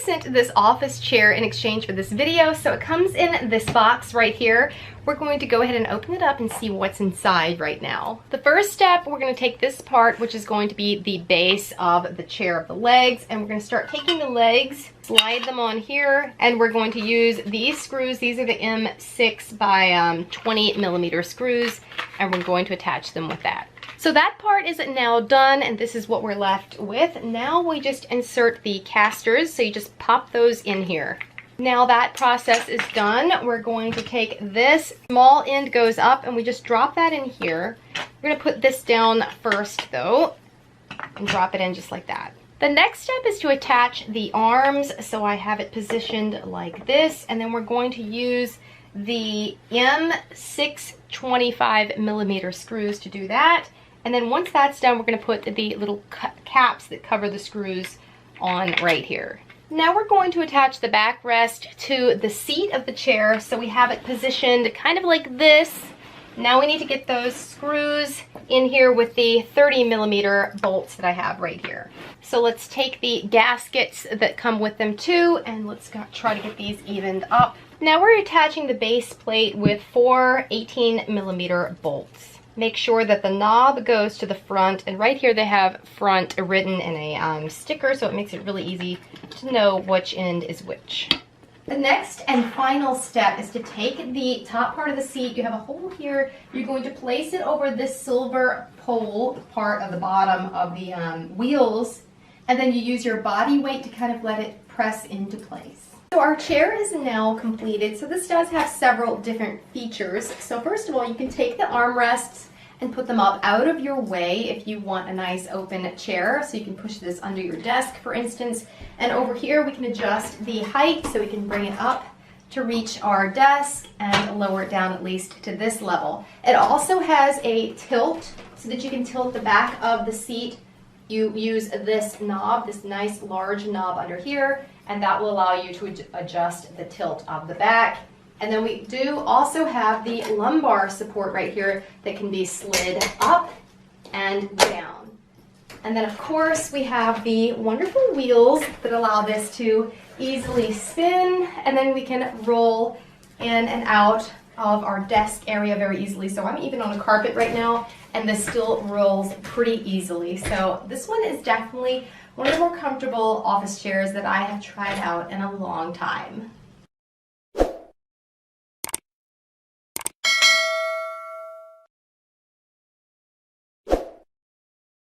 sent this office chair in exchange for this video, so it comes in this box right here. We're going to go ahead and open it up and see what's inside right now. The first step, we're going to take this part, which is going to be the base of the chair of the legs, and we're going to start taking the legs, slide them on here, and we're going to use these screws. These are the M6 by 20 millimeter screws, and we're going to attach them with that. So that part is now done, and this is what we're left with. Now we just insert the casters, so you just pop those in here. Now that process is done, we're going to take this small end goes up and we just drop that in here. We're gonna put this down first though and drop it in just like that. The next step is to attach the arms, so I have it positioned like this, and then we're going to use the M6 25 millimeter screws to do that. And then once that's done, we're going to put the little caps that cover the screws on right here. Now we're going to attach the backrest to the seat of the chair, so we have it positioned kind of like this. Now we need to get those screws in here with the 30 millimeter bolts that I have right here. So let's take the gaskets that come with them too, and let's try to get these evened up. Now we're attaching the base plate with 4 18 millimeter bolts. Make sure that the knob goes to the front, and right here they have front written in a sticker, so it makes it really easy to know which end is which. The next and final step is to take the top part of the seat. You have a hole here. You're going to place it over this silver pole part of the bottom of the wheels, and then you use your body weight to kind of let it press into place. So our chair is now completed. So this does have several different features. So first of all, you can take the armrests and put them up out of your way if you want a nice open chair. So you can push this under your desk, for instance. And over here, we can adjust the height so we can bring it up to reach our desk and lower it down at least to this level. It also has a tilt so that you can tilt the back of the seat. You use this knob, this nice large knob under here, and that will allow you to adjust the tilt of the back. And then we do also have the lumbar support right here that can be slid up and down. And then of course we have the wonderful wheels that allow this to easily spin, and then we can roll in and out of our desk area very easily. So I'm even on a carpet right now, and this still rolls pretty easily. So this one is definitely one of the more comfortable office chairs that I have tried out in a long time.